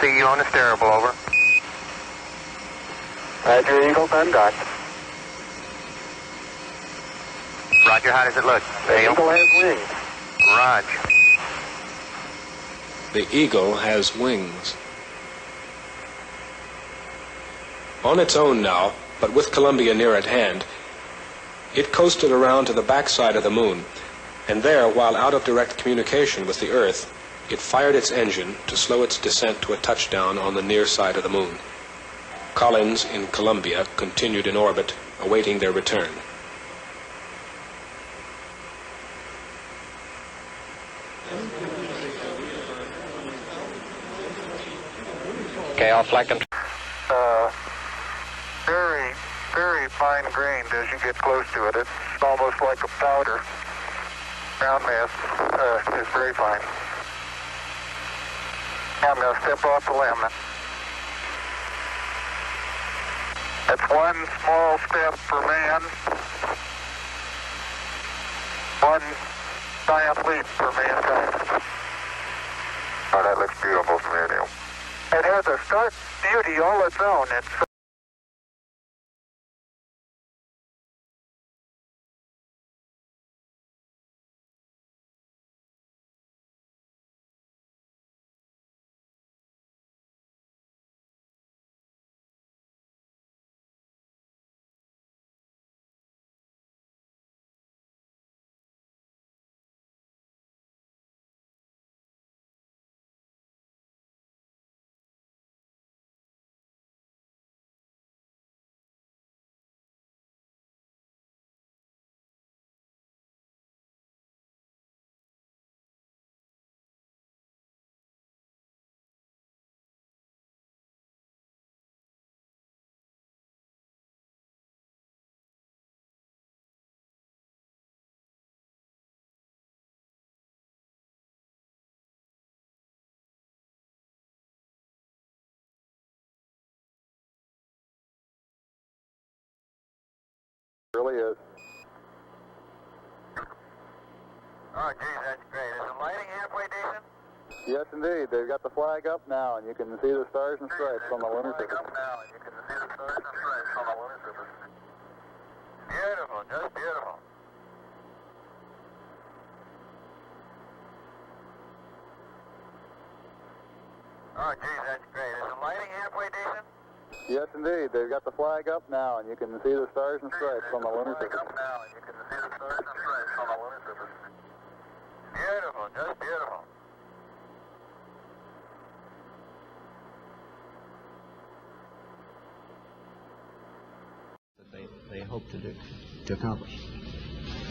see you on the steerable, over. Roger, Eagle, contact. Roger, how does it look? The Eagle has wings. Roger. The Eagle has wings. On its own now, but with Columbia near at hand, it coasted around to the backside of the moon, and there, while out of direct communication with the Earth, it fired its engine to slow its descent to a touchdown on the near side of the moon. Collins in Columbia continued in orbit, awaiting their return. Okay, I'll flag them. Very, very fine grained as you get close to it. It's almost like a powder. Ground mass is very fine. I'm going to step off the limb. That's one small step for man, one giant leap for mankind. Oh, that looks beautiful from here, Neil. It has a stark beauty all its own. It's really is. Oh, geez, that's great. Is the lighting halfway decent? Yes, indeed. They've got the flag up now, and you can see the stars and stripes on the lunar surface. Now, you can see the stars and stripes on the lunar surface. Beautiful, just beautiful. Oh, geez, that's great. Is the lighting halfway decent? Yes, indeed. They've got the flag up now, and you can see the stars and stripes on the lunar surface. Now, you can see the stars and stripes on the lunar surface. Beautiful, just beautiful. They hope to accomplish.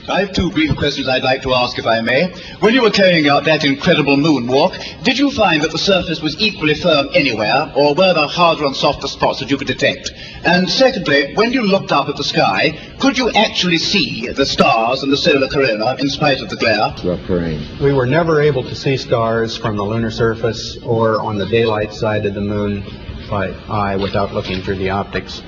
I have two brief questions I'd like to ask, if I may. When you were carrying out that incredible moonwalk, did you find that the surface was equally firm anywhere, or were there harder and softer spots that you could detect? And secondly, when you looked up at the sky, could you actually see the stars and the solar corona in spite of the glare? We were never able to see stars from the lunar surface or on the daylight side of the moon by eye without looking through the optics.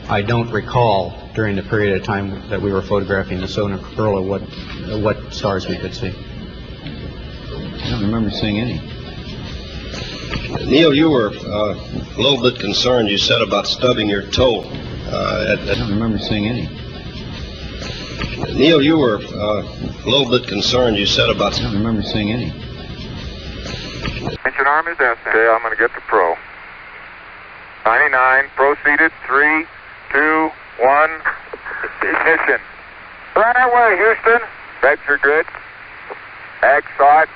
I don't recall during the period of time that we were photographing the solar corona what stars we could see. I don't remember seeing any. Neil, you were a little bit concerned, you said, about stubbing your toe. I don't remember seeing any. Neil, you were a little bit concerned, you said, about... I don't remember seeing any. Engine arm is destined. Okay, I'm going to get the pro. 99, proceeded, 3, 2, 1, ignition. Right away, Houston. Vector good. Exot.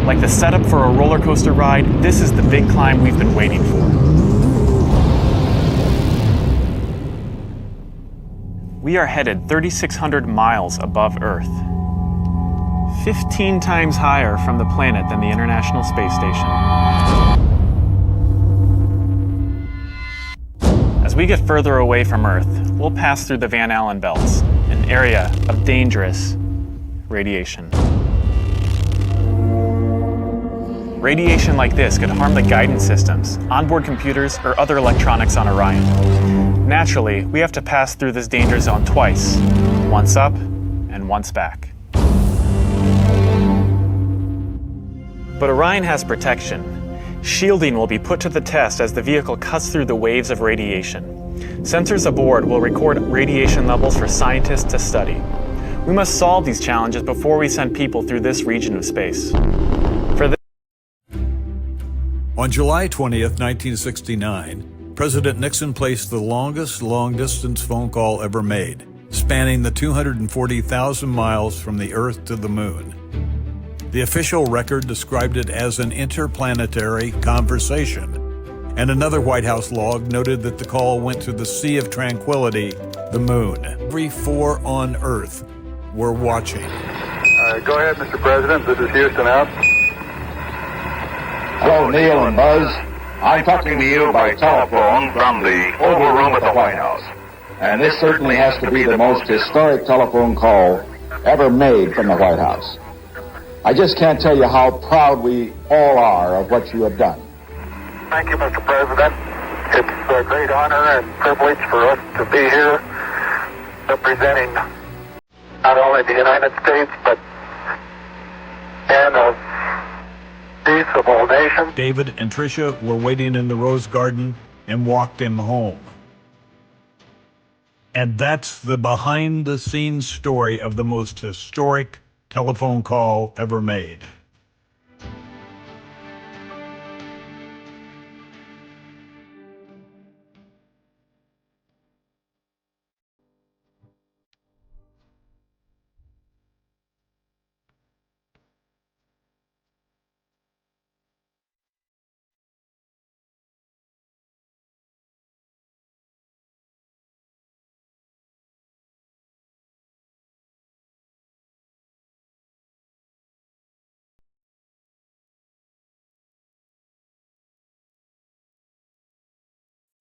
Like the setup for a roller coaster ride, this is the big climb we've been waiting for. We are headed 3,600 miles above Earth, 15 times higher from the planet than the International Space Station. As we get further away from Earth, we'll pass through the Van Allen belts, an area of dangerous radiation. Radiation like this could harm the guidance systems, onboard computers, or other electronics on Orion. Naturally, we have to pass through this danger zone twice, once up and once back. But Orion has protection. Shielding will be put to the test as the vehicle cuts through the waves of radiation. Sensors aboard will record radiation levels for scientists to study. We must solve these challenges before we send people through this region of space. On July 20th, 1969, President Nixon placed the longest long-distance phone call ever made, spanning the 240,000 miles from the Earth to the Moon. The official record described it as an interplanetary conversation, and another White House log noted that the call went to the Sea of Tranquility, the Moon. Every four on Earth were watching. Go ahead, Mr. President. This is Houston out. Hello, Neil and Buzz. I'm talking to you by telephone from the Oval Room at the White House. And this certainly has to be the most historic telephone call ever made from the White House. I just can't tell you how proud we all are of what you have done. Thank you, Mr. President. It's a great honor and privilege for us to be here representing not only the United States, but and a peaceable nation. David and Tricia were waiting in the Rose Garden and walked him home. And that's the behind-the-scenes story of the most historic telephone call ever made.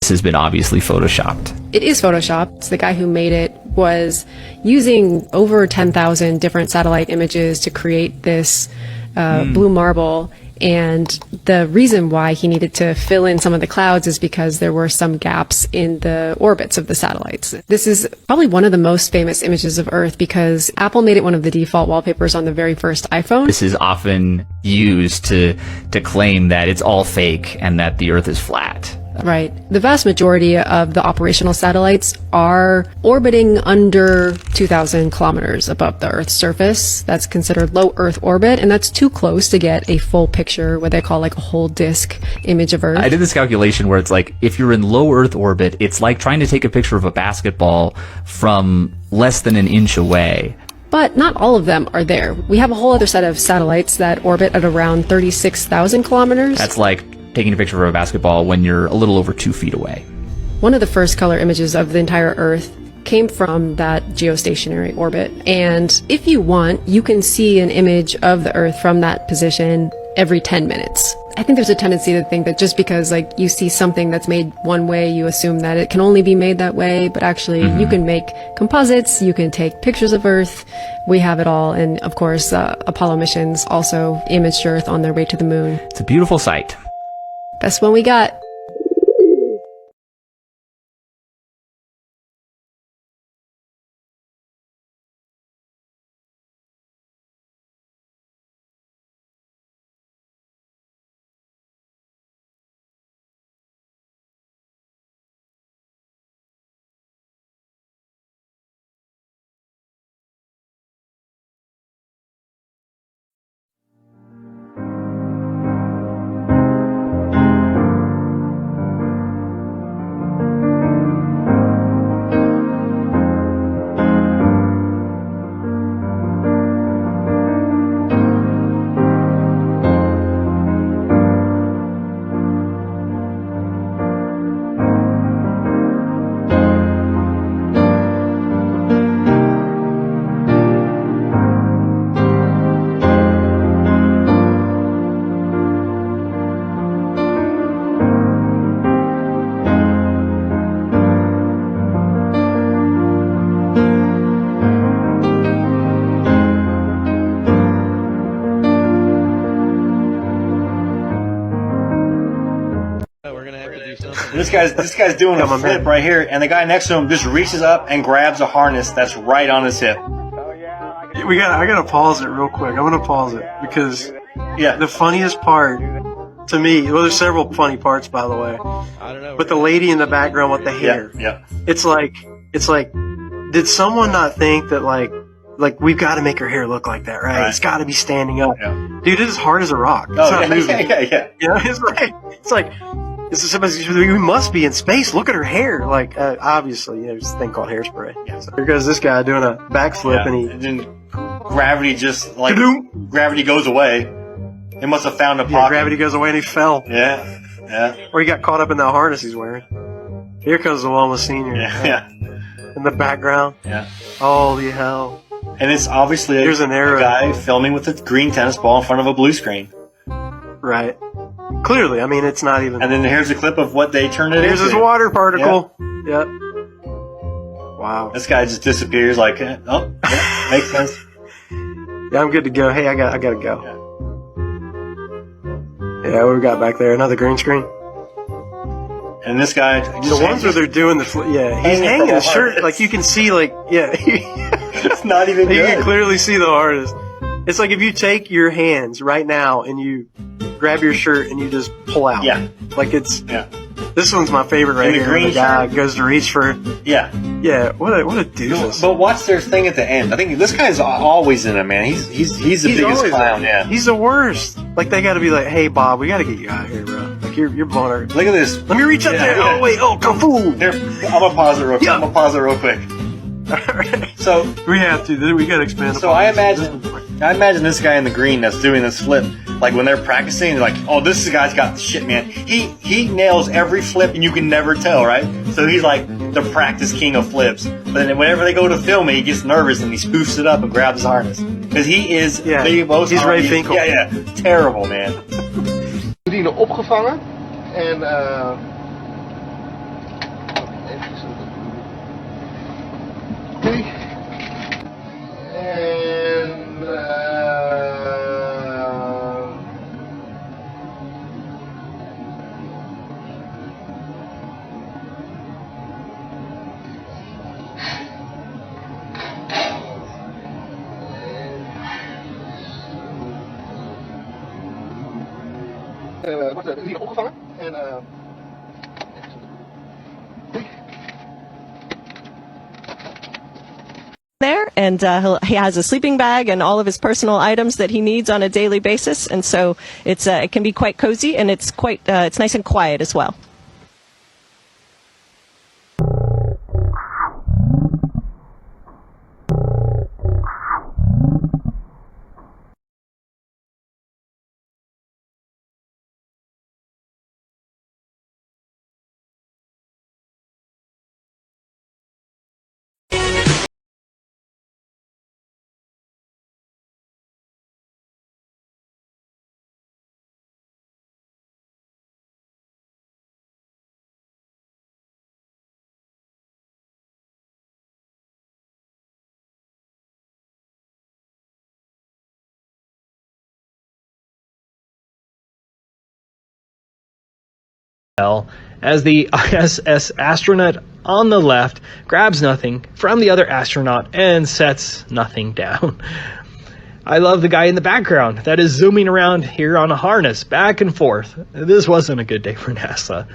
Has been obviously photoshopped. It is photoshopped. The guy who made it was using over 10,000 different satellite images to create this blue marble. And the reason why he needed to fill in some of the clouds is because there were some gaps in the orbits of the satellites. This is probably one of the most famous images of Earth because Apple made it one of the default wallpapers on the very first iPhone. This is often used to claim that it's all fake and that the Earth is flat. Right. The vast majority of the operational satellites are orbiting under 2,000 kilometers above the Earth's surface. That's considered low Earth orbit, and that's too close to get a full picture, what they call like a whole disk image of Earth. I did this calculation where it's like, if you're in low Earth orbit, it's like trying to take a picture of a basketball from less than an inch away. But not all of them are there. We have a whole other set of satellites that orbit at around 36,000 kilometers. That's like taking a picture of a basketball when you're a little over 2 feet away. One of the first color images of the entire Earth came from that geostationary orbit. And if you want, you can see an image of the Earth from that position every 10 minutes. I think there's a tendency to think that just because like you see something that's made one way, you assume that it can only be made that way. But actually, you can make composites, you can take pictures of Earth. We have it all. And of course, Apollo missions also imaged Earth on their way to the moon. It's a beautiful sight. Best one we got. This guy's doing a flip right here, and the guy next to him just reaches up and grabs a harness that's right on his hip. I gotta pause it real quick. I'm gonna pause it because the funniest part to me, well, there's several funny parts, by the way, but the lady in the background with the hair, it's like, did someone not think that like we've got to make her hair look like that, right? It's got to be standing up, dude. It is hard as a rock. It's not moving. It's like we must be in space. Look at her hair. Like obviously, there's this thing called hairspray. So here goes this guy doing a backflip, and then gravity just like gravity goes away. They must have found a pocket. Gravity goes away, and he fell. Or he got caught up in that harness he's wearing. Here comes the one with Senior. In the background. Holy hell. And it's obviously a guy filming with a green tennis ball in front of a blue screen. Right. Clearly, I mean, it's not even... And then here's a clip of what they turned it into. Here's his water particle. Wow. This guy just disappears like, makes sense. I'm good to go. Hey, I gotta go. Yeah, what we got back there? Another green screen? And this guy... The ones where they're doing the... he's hanging his shirt. Like, you can see, like... It's not even good. You can clearly see the artist. It's like if you take your hands right now and you grab your shirt and you just pull out. Like it's... This one's my favorite right here. The guy goes to reach for... Yeah, what a doofus. But watch their thing at the end. I think this guy's always in it, man. He's the biggest clown, He's the worst. Like, they gotta be like, hey, Bob, we gotta get you out of here, bro. Like, you're blowing our... Look at this. Let me reach up there. Oh, wait. Oh, kung fu. Here, I'm gonna pause it real quick. So we have to. We gotta expand. So I imagine this guy in the green that's doing this flip. Like when they're practicing, they're like, "Oh, this guy's got the shit, man. He nails every flip, and you can never tell, right?" So he's like the practice king of flips. But then whenever they go to film it, he gets nervous and he spoofs it up and grabs his harness because he is the most. He's Ray Finkel. Terrible, man. Bedienen opgevangen en. Wordt er hier opgevangen en there, and he has a sleeping bag and all of his personal items that he needs on a daily basis, and so it can be quite cozy, and it's nice and quiet as well. As the ISS astronaut on the left grabs nothing from the other astronaut and sets nothing down. I love the guy in the background that is zooming around here on a harness back and forth. This wasn't a good day for NASA.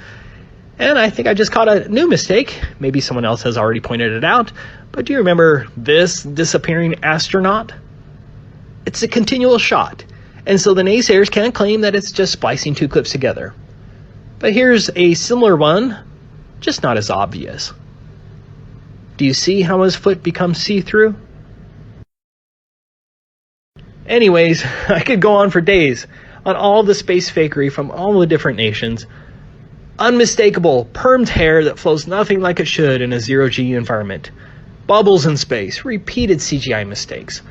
And I think I just caught a new mistake. Maybe someone else has already pointed it out. But do you remember this disappearing astronaut? It's a continual shot. And so the naysayers can't claim that it's just splicing two clips together. But here's a similar one, just not as obvious. Do you see how his foot becomes see-through? Anyways, I could go on for days on all the space fakery from all the different nations. Unmistakable, permed hair that flows nothing like it should in a zero-G environment. Bubbles in space, repeated CGI mistakes.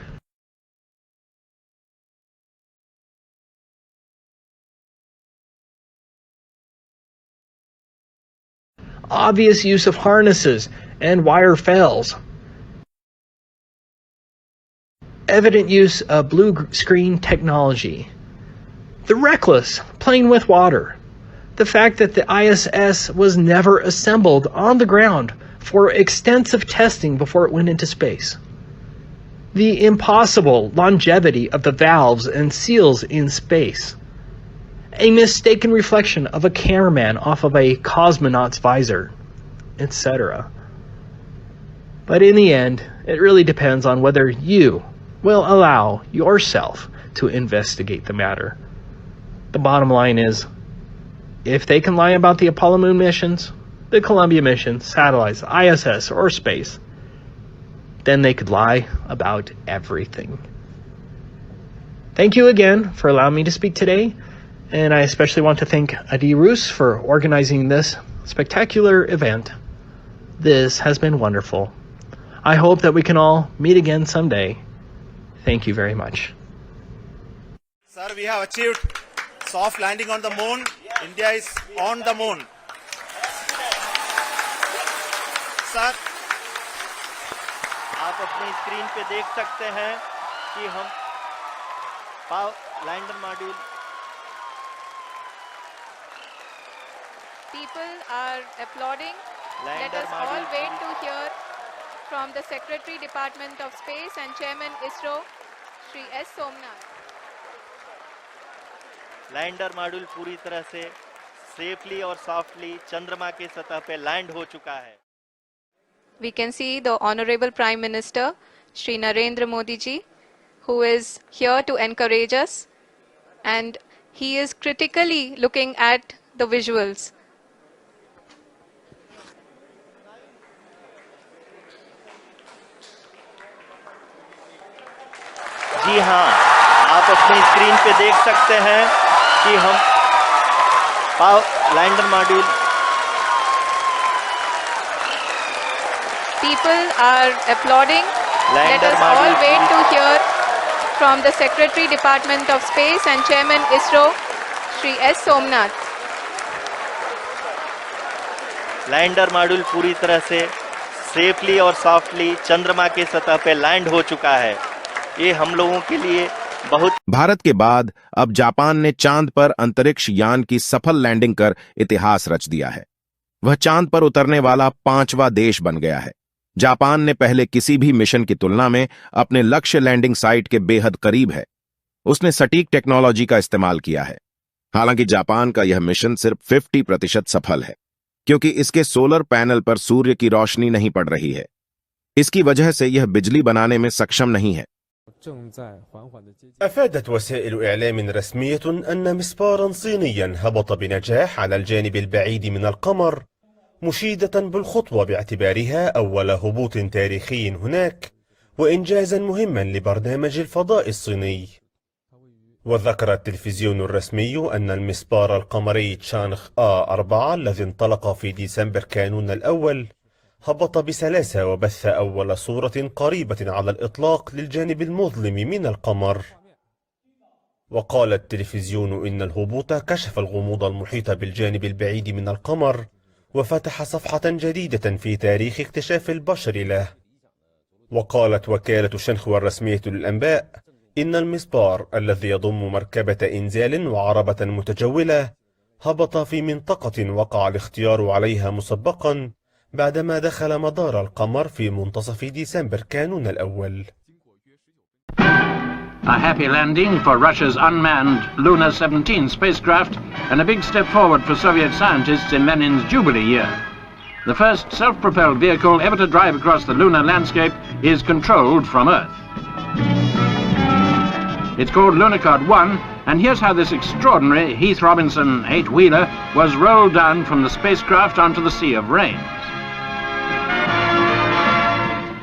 Obvious use of harnesses and wire fells. Evident use of blue screen technology. The reckless playing with water. The fact that the ISS was never assembled on the ground for extensive testing before it went into space. The impossible longevity of the valves and seals in space. A mistaken reflection of a cameraman off of a cosmonaut's visor, etc. But in the end, it really depends on whether you will allow yourself to investigate the matter. The bottom line is, if they can lie about the Apollo moon missions, the Columbia mission, satellites, ISS, or space, then they could lie about everything. Thank you again for allowing me to speak today, and I especially want to thank Adi Roos for organizing this spectacular event. This has been wonderful. I hope that we can all meet again someday. Thank you very much. Sir, we have achieved soft landing on the moon. India is on the moon. Sir, आप अपनी screen पे देख सकते हैं कि हम lander module People are applauding. Let us all wait to hear from the Secretary Department of Space and Chairman ISRO, Shri S. Somnath. Lander module पूरी तरह से सेफली और सॉफ्टली चंद्रमा के सतह पे लैंड हो चुका है. We can see the Honorable Prime Minister, Shri Narendra Modi ji, who is here to encourage us, and he is critically looking at the visuals. जी हाँ, आप अपनी स्क्रीन पे देख सकते हैं कि हम lander module. People are applauding. Let us all wait to hear from the Secretary Department of Space and Chairman ISRO, Shri S. Somnath. Lander module पूरी तरह से सेफली और सॉफ्टली चंद्रमा के सतह पे लैंड हो चुका है. ये हम लोगों के लिए बहुत. भारत के बाद अब जापान ने चांद पर अंतरिक्ष यान की सफल लैंडिंग कर इतिहास रच दिया है. वह चांद पर उतरने वाला 5वां देश बन गया है. जापान ने पहले किसी भी मिशन की तुलना में अपने लक्ष्य लैंडिंग साइट के बेहद करीब है. उसने सटीक टेक्नोलॉजी का इस्तेमाल किया है. हालांकि जापान का यह मिशन सिर्फ 50% सफल है, क्योंकि इसके सोलर पैनल पर सूर्य की रोशनी नहीं पड़ रही है. इसकी वजह से यह बिजली बनाने में सक्षम नहीं है. أفادت وسائل إعلام رسمية أن مسبارا صينيا هبط بنجاح على الجانب البعيد من القمر، مشيدة بالخطوة باعتبارها أول هبوط تاريخي هناك وإنجازا مهما لبرنامج الفضاء الصيني. وذكر التلفزيون الرسمي أن المسبار القمري تشانغ A4 الذي انطلق في ديسمبر كانون الأول هبط بسلاسة وبث أول صورة قريبة على الإطلاق للجانب المظلم من القمر. وقال التلفزيون إن الهبوط كشف الغموض المحيط بالجانب البعيد من القمر وفتح صفحة جديدة في تاريخ اكتشاف البشر له. وقالت وكالة شنخوا الرسمية للأنباء إن المسبار الذي يضم مركبة إنزال وعربة متجولة هبط في منطقة وقع الاختيار عليها مسبقا بعدما دخل مدار القمر في منتصف ديسمبر كانون الأول. A happy landing for Russia's unmanned Luna 17 spacecraft and a big step forward for Soviet scientists in Lenin's Jubilee year. The first self-propelled vehicle ever to drive across the lunar landscape is controlled from Earth. It's called Lunicard 1, and here's how this extraordinary Heath Robinson 8-wheeler was rolled down from the spacecraft onto the Sea of Rains.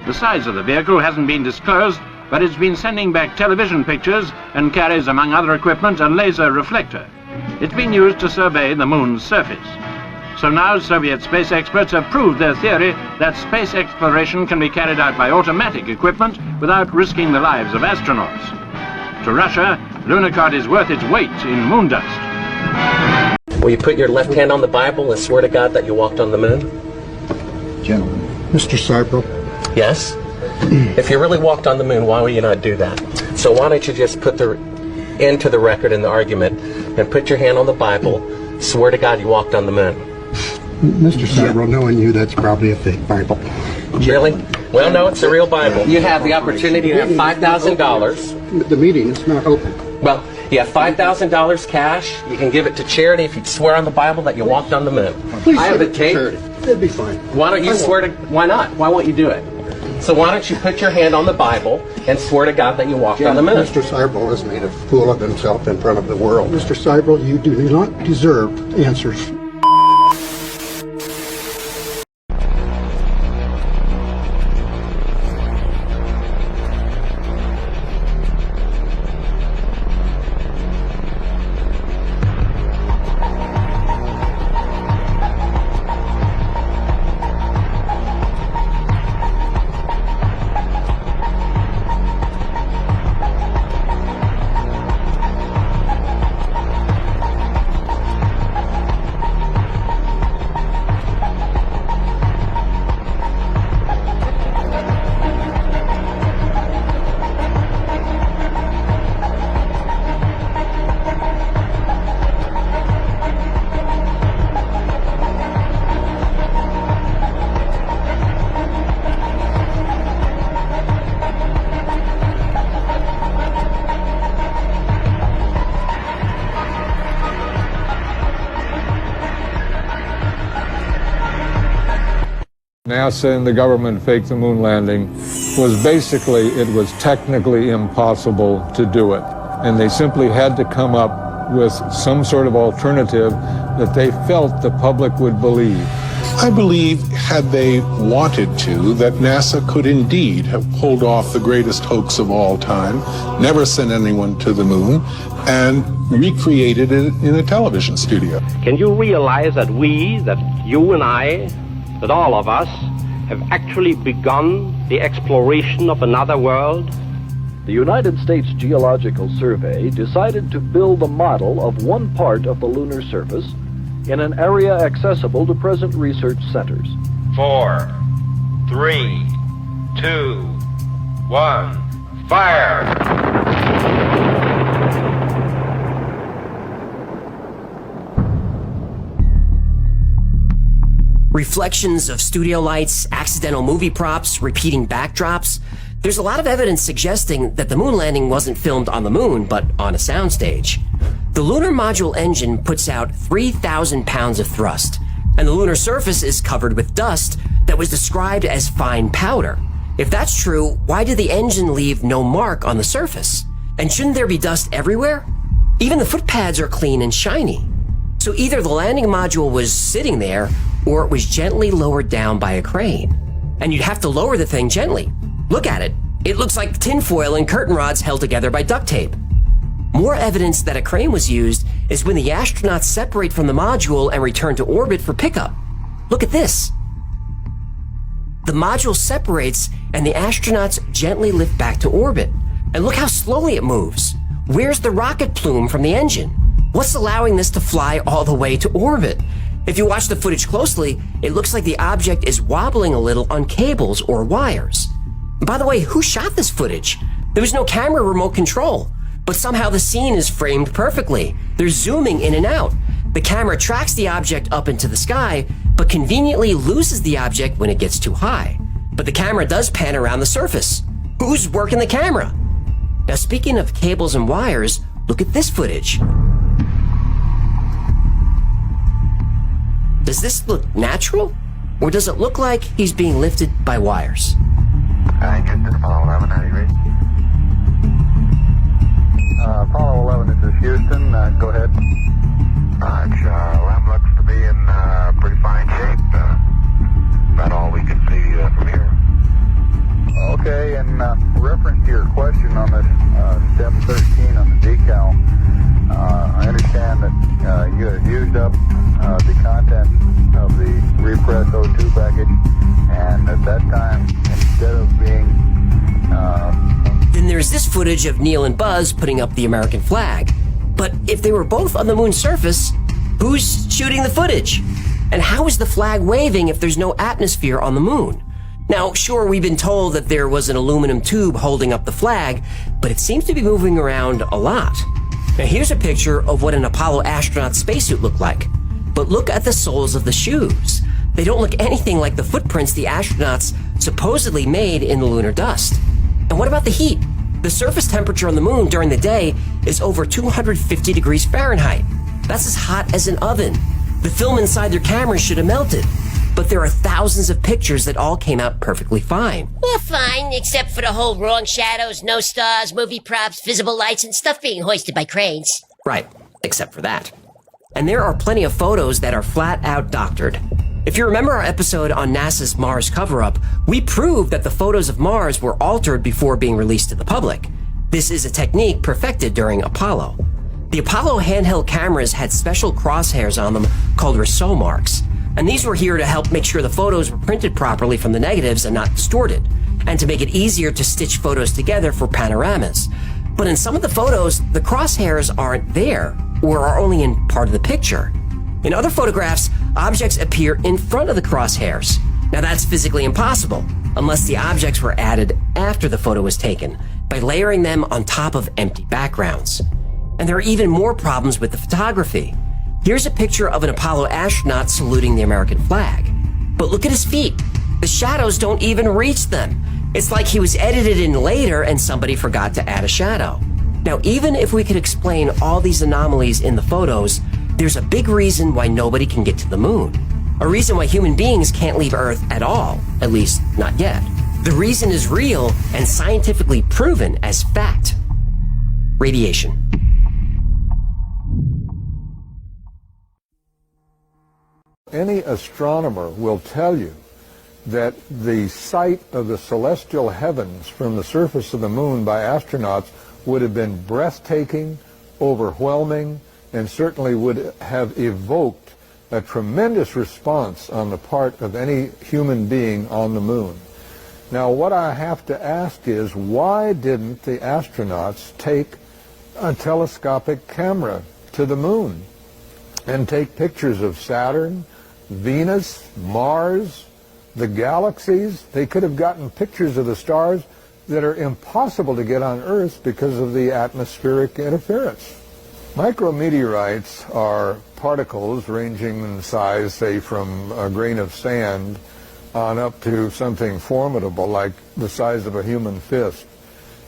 The size of the vehicle hasn't been disclosed, but it's been sending back television pictures and carries, among other equipment, a laser reflector. It's been used to survey the moon's surface. So now Soviet space experts have proved their theory that space exploration can be carried out by automatic equipment without risking the lives of astronauts. To Russia, Lunicard is worth its weight in moon dust. Will you put your left hand on the Bible and swear to God that you walked on the moon? Gentlemen. Mr. Seibel. Yes? If you really walked on the moon, why would you not do that? So why don't you just put into the record in the argument and put your hand on the Bible swear to God you walked on the moon. Mr. Cybro, knowing you, that's probably a fake Bible. Really? Well, no, it's a real Bible. You have the opportunity to have $5,000. The meeting is not open. Well, you have $5,000 cash. You can give it to charity if you swear on the Bible that you walked on the moon. Please I have the tape. It'd be fine. Why don't you swear to... Why not? Why won't you do it? So why don't you put your hand on the Bible and swear to God that you walked on the moon? Mr. Cybro has made a fool of himself in front of the world. Mr. Cybro, you do not deserve answers. NASA and the government faked the moon landing was basically, it was technically impossible to do it. And they simply had to come up with some sort of alternative that they felt the public would believe. I believe, had they wanted to, that NASA could indeed have pulled off the greatest hoax of all time, never sent anyone to the moon, and recreated it in a television studio. Can you realize that we, that you and I, that all of us have actually begun the exploration of another world? The United States Geological Survey decided to build a model of one part of the lunar surface in an area accessible to present research centers. 4, 3, 2, 1, fire! Reflections of studio lights, accidental movie props, repeating backdrops. There's a lot of evidence suggesting that the moon landing wasn't filmed on the moon, but on a soundstage. The lunar module engine puts out 3,000 pounds of thrust, and the lunar surface is covered with dust that was described as fine powder. If that's true, why did the engine leave no mark on the surface? And shouldn't there be dust everywhere? Even the footpads are clean and shiny. So either the landing module was sitting there, or it was gently lowered down by a crane. And you'd have to lower the thing gently. Look at it. It looks like tinfoil and curtain rods held together by duct tape. More evidence that a crane was used is when the astronauts separate from the module and return to orbit for pickup. Look at this. The module separates and the astronauts gently lift back to orbit. And look how slowly it moves. Where's the rocket plume from the engine? What's allowing this to fly all the way to orbit? If you watch the footage closely, it looks like the object is wobbling a little on cables or wires. By the way, who shot this footage? There was no camera remote control, but somehow the scene is framed perfectly. They're zooming in and out. The camera tracks the object up into the sky, but conveniently loses the object when it gets too high. But the camera does pan around the surface. Who's working the camera? Now, speaking of cables and wires, look at this footage. Does this look natural? Or does it look like he's being lifted by wires? Houston, Apollo 11, are you ready? Apollo 11, this is Houston. Go ahead. LAM looks to be in pretty fine shape. About all we can see from here. Okay, and reference to your question on this step 13 on the decal, I understand that you have used up the contents of the repressed O2 package, and at that time, instead of being... Then there's this footage of Neil and Buzz putting up the American flag. But if they were both on the moon's surface, who's shooting the footage? And how is the flag waving if there's no atmosphere on the moon? Now, sure, we've been told that there was an aluminum tube holding up the flag, but it seems to be moving around a lot. Now here's a picture of what an Apollo astronaut spacesuit looked like. But look at the soles of the shoes. They don't look anything like the footprints the astronauts supposedly made in the lunar dust. And what about the heat? The surface temperature on the moon during the day is over 250 degrees Fahrenheit. That's as hot as an oven. The film inside their cameras should have melted. But there are thousands of pictures that all came out perfectly fine. Well, fine, except for the whole wrong shadows, no stars, movie props, visible lights, and stuff being hoisted by cranes. Right, except for that. And there are plenty of photos that are flat out doctored. If you remember our episode on NASA's Mars cover-up, we proved that the photos of Mars were altered before being released to the public. This is a technique perfected during Apollo. The Apollo handheld cameras had special crosshairs on them called Rousseau marks. And these were here to help make sure the photos were printed properly from the negatives and not distorted, and to make it easier to stitch photos together for panoramas. But in some of the photos, the crosshairs aren't there, or are only in part of the picture. In other photographs, objects appear in front of the crosshairs. Now that's physically impossible, unless the objects were added after the photo was taken, by layering them on top of empty backgrounds. And there are even more problems with the photography. Here's a picture of an Apollo astronaut saluting the American flag. But look at his feet. The shadows don't even reach them. It's like he was edited in later and somebody forgot to add a shadow. Now, even if we could explain all these anomalies in the photos, there's a big reason why nobody can get to the moon. A reason why human beings can't leave Earth at all, at least not yet. The reason is real and scientifically proven as fact. Radiation. Any astronomer will tell you that the sight of the celestial heavens from the surface of the moon by astronauts would have been breathtaking, overwhelming, and certainly would have evoked a tremendous response on the part of any human being on the moon. Now, what I have to ask is, why didn't the astronauts take a telescopic camera to the moon and take pictures of Saturn, Venus, Mars, the galaxies? They could have gotten pictures of the stars that are impossible to get on Earth because of the atmospheric interference. Micrometeorites are particles ranging in size, say, from a grain of sand on up to something formidable like the size of a human fist.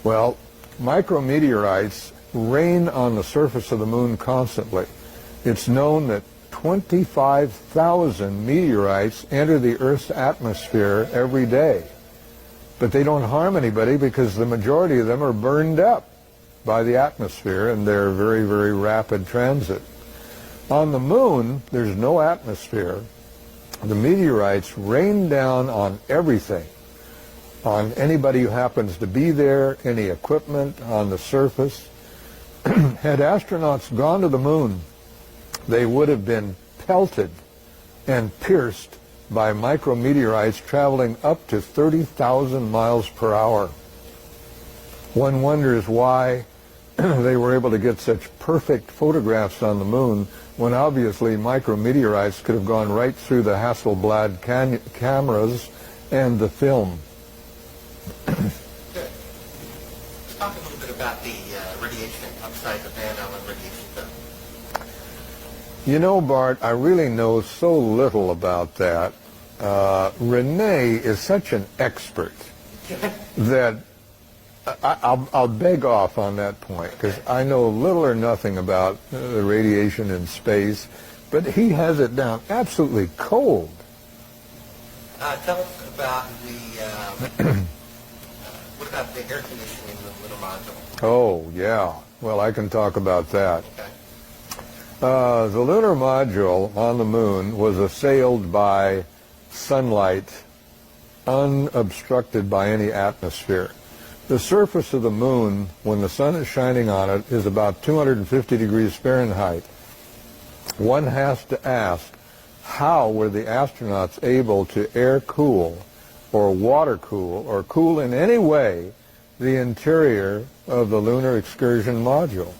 Well, micrometeorites rain on the surface of the moon constantly. It's known that 25,000 meteorites enter the Earth's atmosphere every day. But they don't harm anybody because the majority of them are burned up by the atmosphere and their very, very rapid transit. On the moon, there's no atmosphere. The meteorites rain down on everything, on anybody who happens to be there, any equipment on the surface. Had astronauts gone to the moon, they would have been pelted and pierced by micrometeorites traveling up to 30,000 miles per hour. One wonders why they were able to get such perfect photographs on the moon when obviously micrometeorites could have gone right through the Hasselblad cameras and the film. Let's talk a little bit about the radiation outside the Van Allen radiation zone. You know, Bart, I really know so little about that. Renee is such an expert that I'll beg off on that point, because I know little or nothing about the radiation in space, but he has it down absolutely cold. Tell us about the, what about the air conditioning in the lunar module? Oh, yeah. Well, I can talk about that. Okay. The lunar module on the moon was assailed by sunlight, unobstructed by any atmosphere. The surface of the moon, when the sun is shining on it, is about 250 degrees Fahrenheit. One has to ask, how were the astronauts able to air cool or water cool or cool in any way the interior of the lunar excursion module?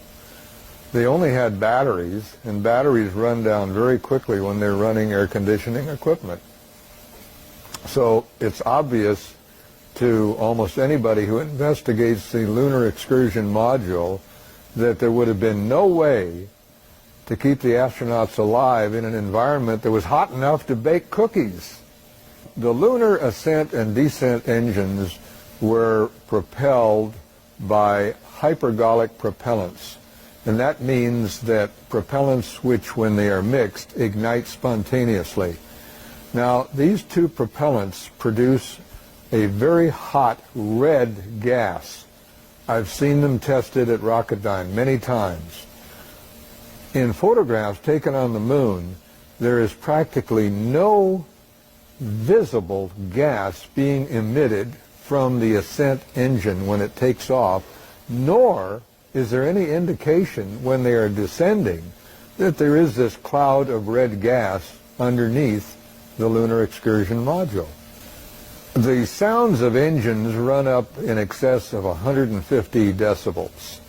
They only had batteries, and batteries run down very quickly when they're running air conditioning equipment. So it's obvious to almost anybody who investigates the lunar excursion module that there would have been no way to keep the astronauts alive in an environment that was hot enough to bake cookies. The lunar ascent and descent engines were propelled by hypergolic propellants. And that means that propellants which, when they are mixed, ignite spontaneously. Now, these two propellants produce a very hot red gas. I've seen them tested at Rocketdyne many times. In photographs taken on the moon, there is practically no visible gas being emitted from the ascent engine when it takes off, nor is there any indication when they are descending that there is this cloud of red gas underneath the lunar excursion module. The sounds of engines run up in excess of 150 decibels.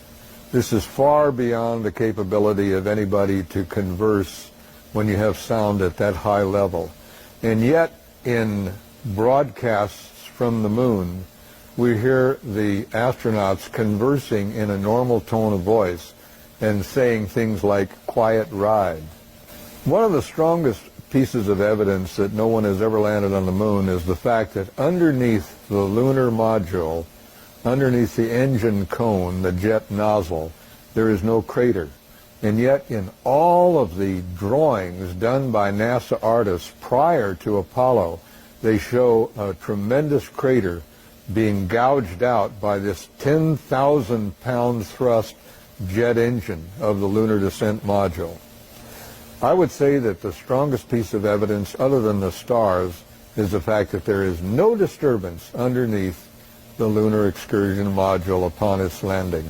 This is far beyond the capability of anybody to converse when you have sound at that high level. And yet, in broadcasts from the moon, we hear the astronauts conversing in a normal tone of voice and saying things like, "quiet ride." One of the strongest pieces of evidence that no one has ever landed on the moon is the fact that underneath the lunar module, underneath the engine cone, the jet nozzle, there is no crater. And yet in all of the drawings done by NASA artists prior to Apollo, they show a tremendous crater being gouged out by this 10,000-pound thrust jet engine of the lunar descent module. I would say that the strongest piece of evidence, other than the stars, is the fact that there is no disturbance underneath the lunar excursion module upon its landing.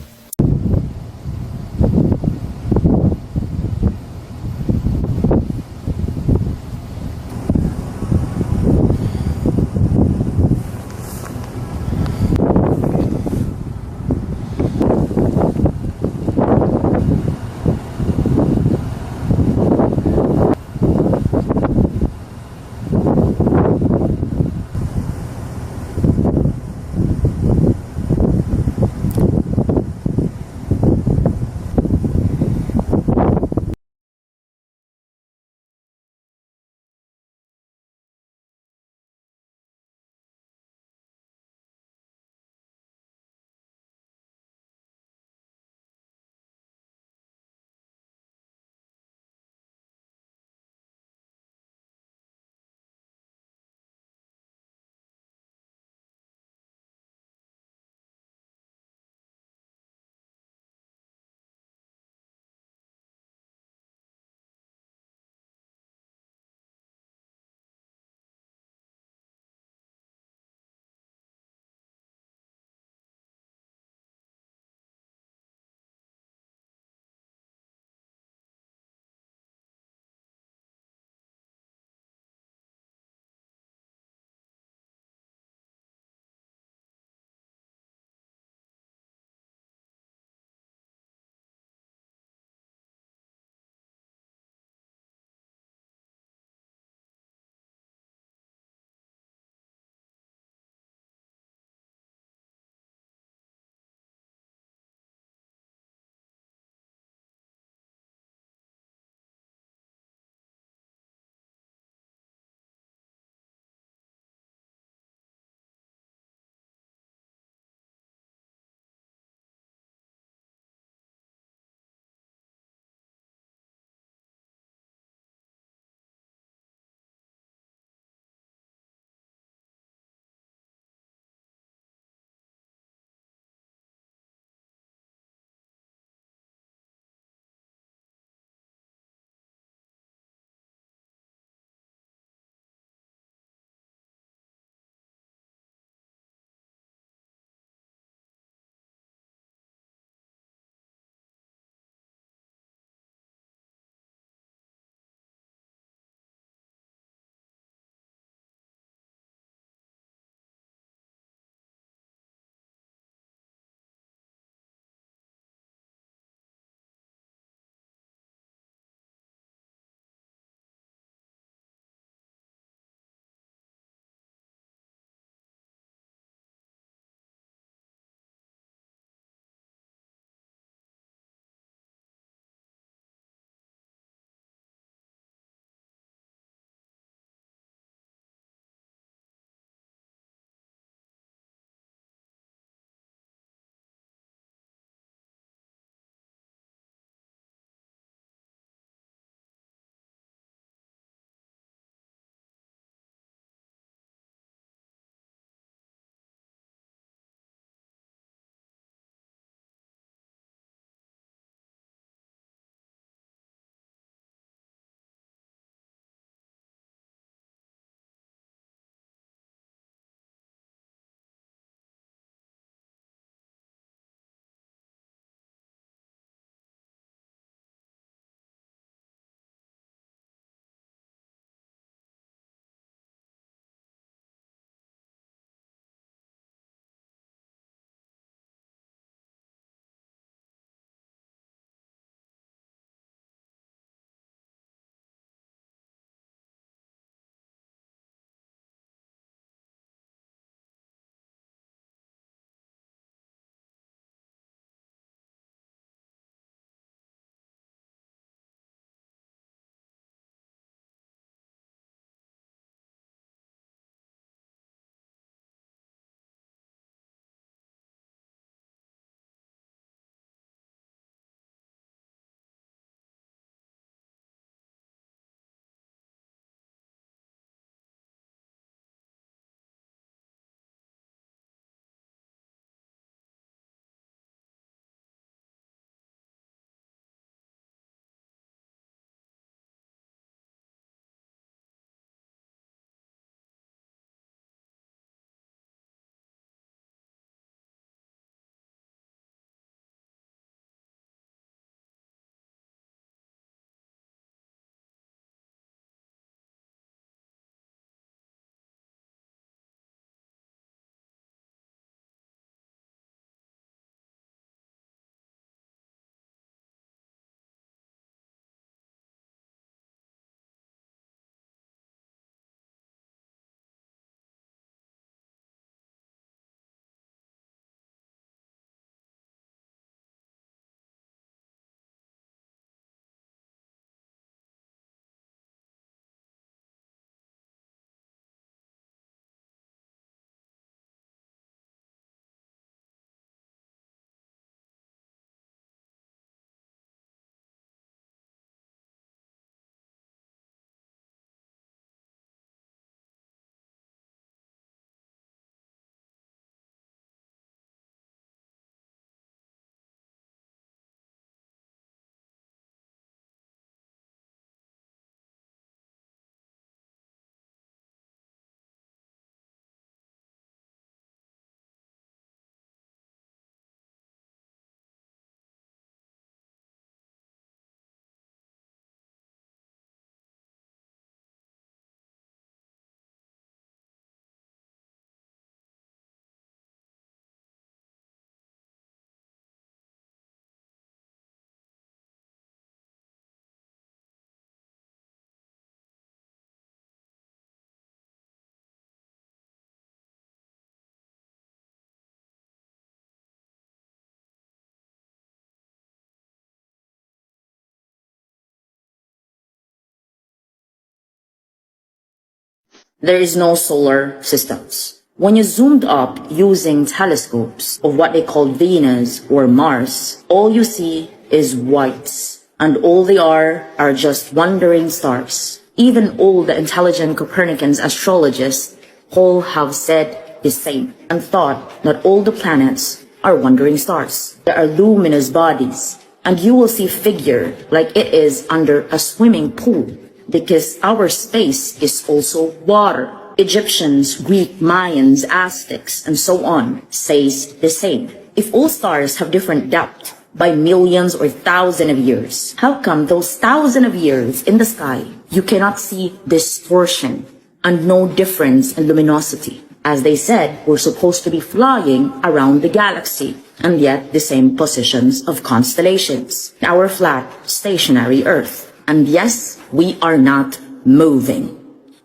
there is no solar systems. When you zoomed up using telescopes of what they call Venus or Mars, all you see is whites, and all they are just wandering stars. Even all the intelligent Copernican astrologists all have said the same and thought that all the planets are wandering stars. There are luminous bodies, and you will see figure like it is under a swimming pool, because our space is also water. Egyptians, Greek, Mayans, Aztecs, and so on says the same. If all stars have different depth by millions or thousands of years, how come those thousands of years in the sky you cannot see distortion and no difference in luminosity? As they said, we're supposed to be flying around the galaxy, and yet the same positions of constellations. Our flat, stationary Earth. And yes, we are not moving.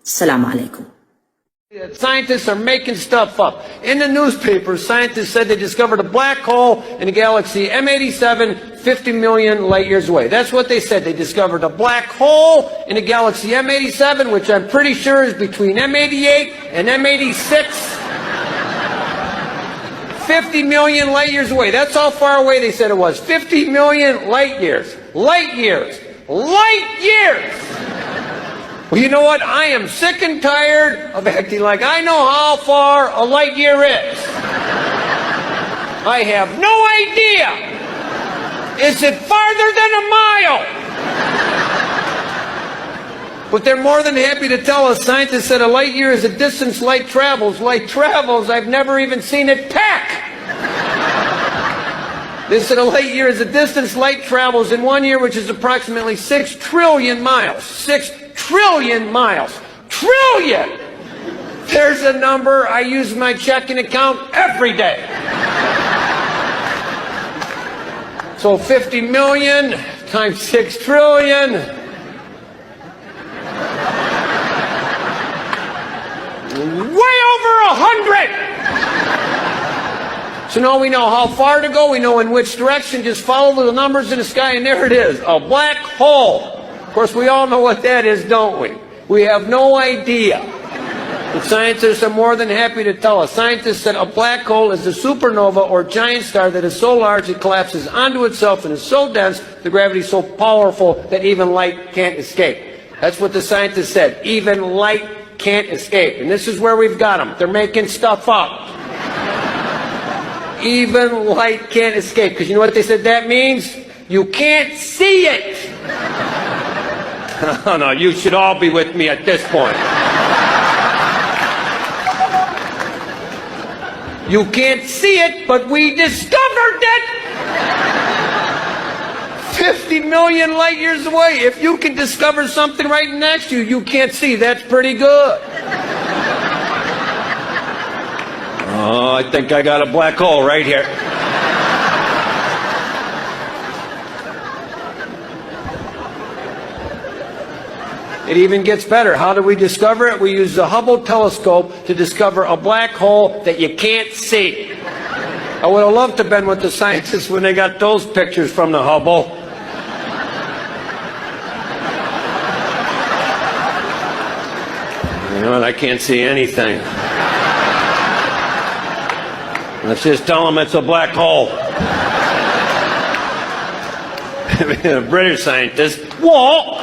Assalamu alaikum. Scientists are making stuff up. In the newspaper, scientists said they discovered a black hole in a galaxy M87 50 million light years away. That's what they said. They discovered a black hole in a galaxy M87, which I'm pretty sure is between M88 and M86. 50 million light years away. That's how far away they said it was. 50 million light years. Light years. Light years! Well, you know what? I am sick and tired of acting like I know how far a light year is. I have no idea. Is it farther than a mile? But they're more than happy to tell us scientists that a light year is a distance light travels. Light travels, I've never even seen it pack. They said a light year is a distance light travels in 1 year, which is approximately 6 trillion miles. 6 trillion miles. Trillion! There's a number I use in my checking account every day. So 50 million times 6 trillion. Way over 100! So now we know how far to go, we know in which direction, just follow the numbers in the sky, and there it is, a black hole. Of course, we all know what that is, don't we? We have no idea. But scientists are more than happy to tell us. Scientists said a black hole is a supernova or giant star that is so large it collapses onto itself and is so dense, the gravity is so powerful that even light can't escape. That's what the scientists said. Even light can't escape. And this is where we've got them. They're making stuff up. Even light can't escape. Because you know what they said that means? You can't see it. Oh, no, you should all be with me at this point. You can't see it, but we discovered it! 50 million light years away. If you can discover something right next to you you can't see, that's pretty good. Oh, I think I got a black hole right here. It even gets better. How do we discover it? We use the Hubble telescope to discover a black hole that you can't see. I would have loved to have been with the scientists when they got those pictures from the Hubble. You know what? I can't see anything. Let's just tell them it's a black hole. A British scientist. What?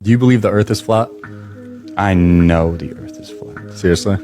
Do you believe the Earth is flat? I know the Earth is flat. Seriously?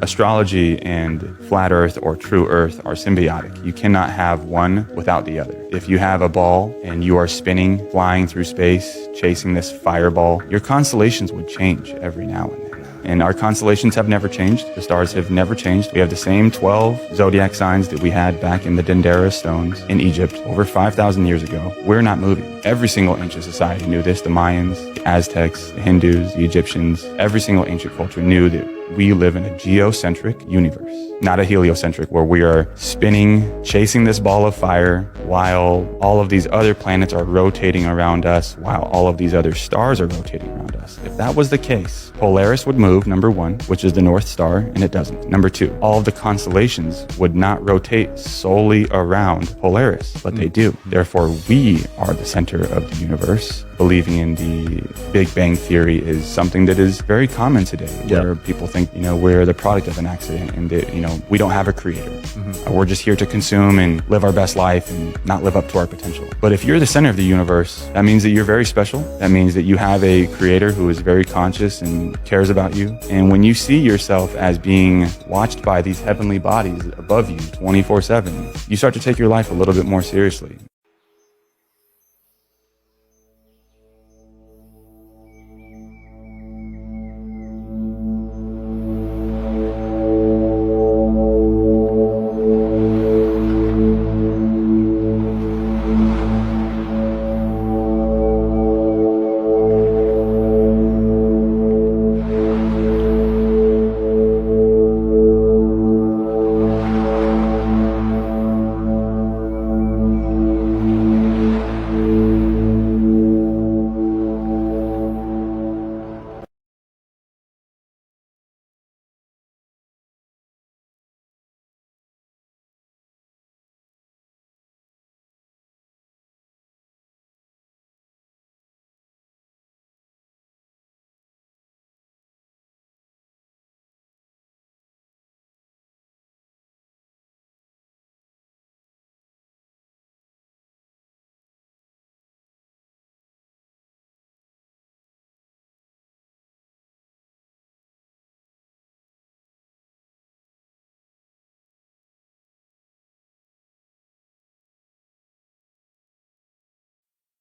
Astrology and flat Earth or true Earth are symbiotic. You cannot have one without the other. If you have a ball and you are spinning, flying through space, chasing this fireball, your constellations would change every now and then. And our constellations have never changed. The stars have never changed. We have the same 12 zodiac signs that we had back in the Dendera stones in Egypt over 5,000 years ago. We're not moving. Every single ancient society knew this. The Mayans, the Aztecs, the Hindus, the Egyptians, every single ancient culture knew that we live in a geocentric universe, not a heliocentric where we are spinning, chasing this ball of fire while all of these other planets are rotating around us, while all of these other stars are rotating around us. If that was the case, Polaris would move, number one, which is the North Star, and it doesn't. Number two, all of the constellations would not rotate solely around Polaris, but they do. Therefore, we are the center of the universe, believing in the Big Bang Theory is something that is very common today, where people think, we're the product of an accident and that, we don't have a creator. We're just here to consume and live our best life and not live up to our potential. But if you're the center of the universe, that means that you're very special. That means that you have a creator who is very conscious and cares about you. And when you see yourself as being watched by these heavenly bodies above you 24/7, you start to take your life a little bit more seriously.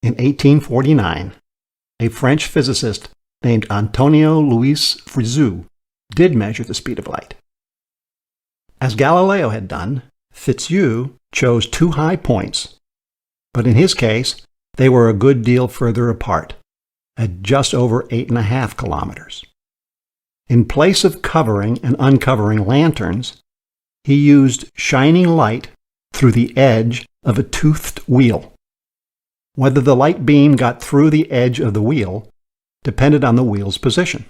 In 1849, a French physicist named Antonio Louis Fizeau did measure the speed of light. As Galileo had done, Fizeau chose two high points, but in his case, they were a good deal further apart, at just over 8.5 kilometers. In place of covering and uncovering lanterns, he used shining light through the edge of a toothed wheel. Whether the light beam got through the edge of the wheel depended on the wheel's position.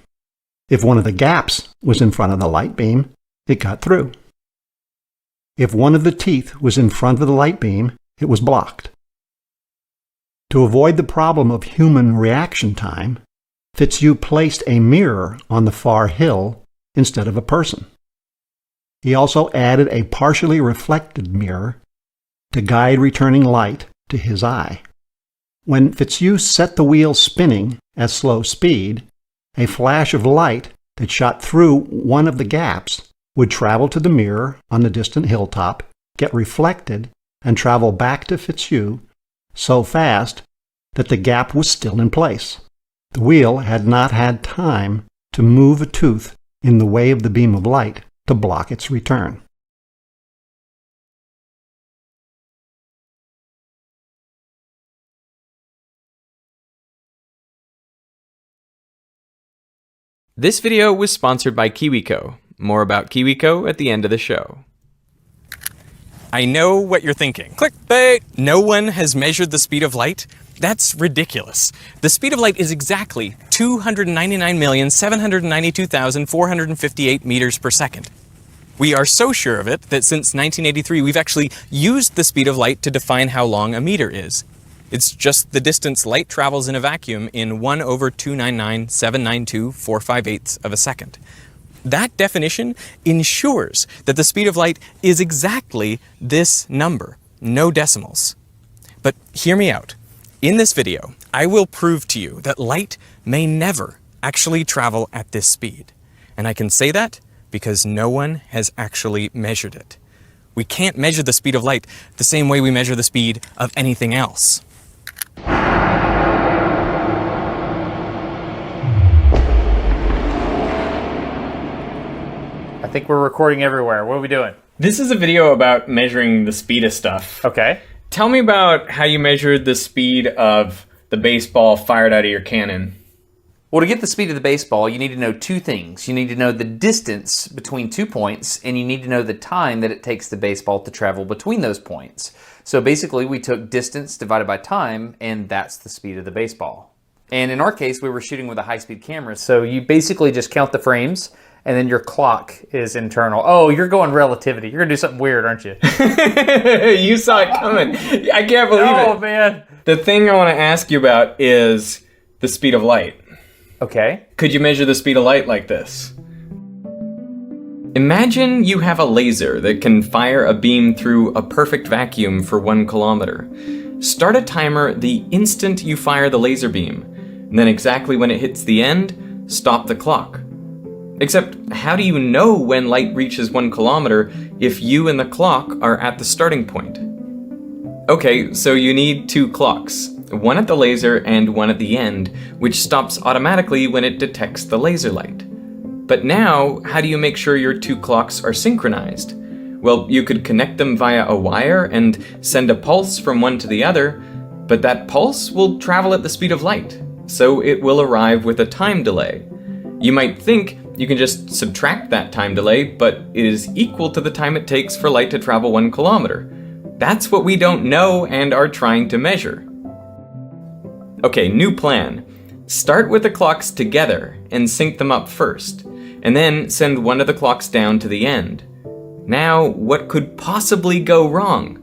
If one of the gaps was in front of the light beam, it got through. If one of the teeth was in front of the light beam, it was blocked. To avoid the problem of human reaction time, Fizeau placed a mirror on the far hill instead of a person. He also added a partially reflected mirror to guide returning light to his eye. When Fizeau set the wheel spinning at slow speed, a flash of light that shot through one of the gaps would travel to the mirror on the distant hilltop, get reflected, and travel back to Fizeau so fast that the gap was still in place. The wheel had not had time to move a tooth in the way of the beam of light to block its return. This video was sponsored by KiwiCo. More about KiwiCo at the end of the show. I know what you're thinking. Clickbait! No one has measured the speed of light? That's ridiculous. The speed of light is exactly 299,792,458 meters per second. We are so sure of it that since 1983 we've actually used the speed of light to define how long a meter is. It's just the distance light travels in a vacuum in 1/299,792,458 of a second. That definition ensures that the speed of light is exactly this number, no decimals. But hear me out. In this video, I will prove to you that light may never actually travel at this speed. And I can say that because no one has actually measured it. We can't measure the speed of light the same way we measure the speed of anything else. I think we're recording everywhere. What are we doing? This is a video about measuring the speed of stuff. Okay. Tell me about how you measured the speed of the baseball fired out of your cannon. Well, to get the speed of the baseball, you need to know two things. You need to know the distance between 2 points, and you need to know the time that it takes the baseball to travel between those points. So basically, we took distance divided by time, and that's the speed of the baseball. And in our case, we were shooting with a high-speed camera, so you basically just count the frames, and then your clock is internal. Oh, you're going relativity. You're going to do something weird, aren't you? You saw it coming. I can't believe it. Oh, man. the thing I want to ask you about is the speed of light. Okay. Could you measure the speed of light like this? Imagine you have a laser that can fire a beam through a perfect vacuum for 1 kilometer. Start a timer the instant you fire the laser beam, and then exactly when it hits the end, stop the clock. Except, how do you know when light reaches 1 kilometer if you and the clock are at the starting point? Okay, so you need 2 clocks, one at the laser and one at the end, which stops automatically when it detects the laser light. But now, how do you make sure your 2 clocks are synchronized? Well, you could connect them via a wire and send a pulse from one to the other, but that pulse will travel at the speed of light, so it will arrive with a time delay. You might think you can just subtract that time delay, but it is equal to the time it takes for light to travel 1 kilometer. That's what we don't know and are trying to measure. Okay, new plan. Start with the clocks together and sync them up first, and then send one of the clocks down to the end. Now, what could possibly go wrong?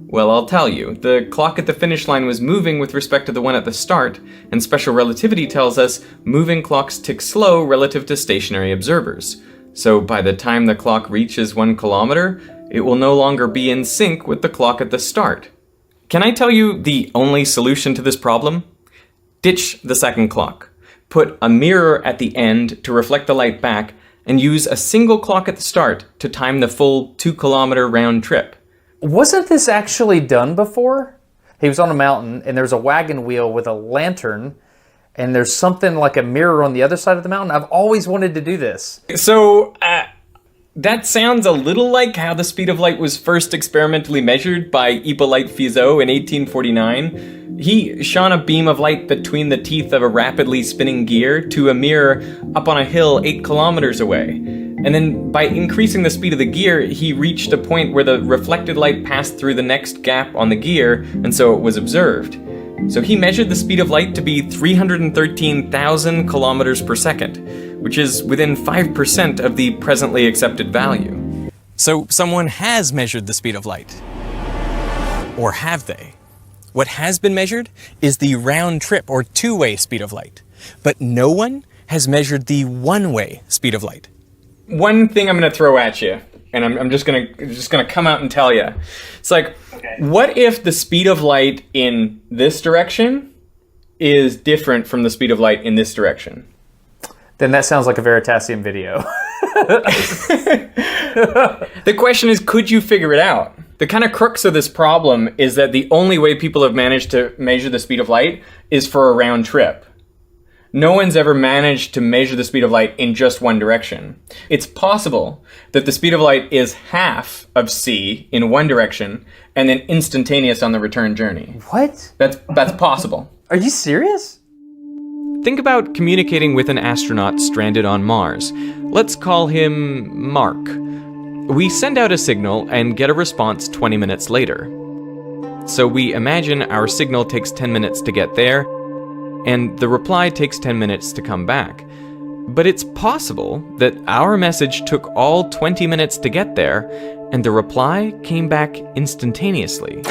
Well, I'll tell you. The clock at the finish line was moving with respect to the one at the start, and special relativity tells us moving clocks tick slow relative to stationary observers. So by the time the clock reaches 1 kilometer, it will no longer be in sync with the clock at the start. Can I tell you the only solution to this problem? Ditch the second clock. Put a mirror at the end to reflect the light back, and use a single clock at the start to time the full 2 kilometer round trip. Wasn't this actually done before? He was on a mountain and there's a wagon wheel with a lantern and there's something like a mirror on the other side of the mountain. I've always wanted to do this. So, that sounds a little like how the speed of light was first experimentally measured by Hippolyte Fizeau in 1849. He shone a beam of light between the teeth of a rapidly spinning gear to a mirror up on a hill 8 kilometers away. And then by increasing the speed of the gear, he reached a point where the reflected light passed through the next gap on the gear, and so it was observed. So he measured the speed of light to be 313,000 kilometers per second, which is within 5% of the presently accepted value. So someone has measured the speed of light. Or have they? What has been measured is the round trip or two-way speed of light. But no one has measured the one-way speed of light. One thing I'm going to throw at you, and I'm just going to come out and tell you. It's like, what if the speed of light in this direction is different from the speed of light in this direction? Then that sounds like a Veritasium video. The question is, could you figure it out? The kind of crux of this problem is that the only way people have managed to measure the speed of light is for a round trip. No one's ever managed to measure the speed of light in just one direction. It's possible that the speed of light is half of c in one direction and then instantaneous on the return journey. What? That's possible. Are you serious? Think about communicating with an astronaut stranded on Mars. Let's call him Mark. We send out a signal and get a response 20 minutes later. So we imagine our signal takes 10 minutes to get there, and the reply takes 10 minutes to come back. But it's possible that our message took all 20 minutes to get there, and the reply came back instantaneously.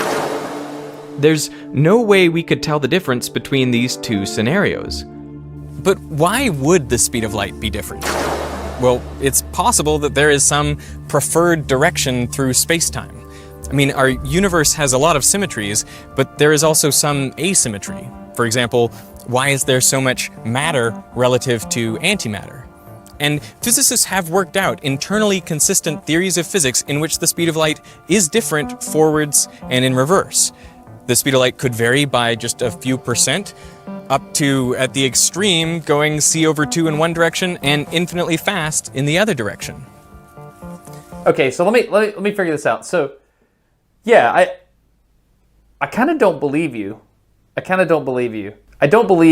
There's no way we could tell the difference between these two scenarios. But why would the speed of light be different? Well, it's possible that there is some preferred direction through space-time. I mean, our universe has a lot of symmetries, but there is also some asymmetry. For example, why is there so much matter relative to antimatter? And physicists have worked out internally consistent theories of physics in which the speed of light is different forwards and in reverse. The speed of light could vary by just a few percent, up to, at the extreme, going c/2 in one direction and infinitely fast in the other direction. Okay, so let me figure this out. So, yeah, I kind of don't believe you. I don't believe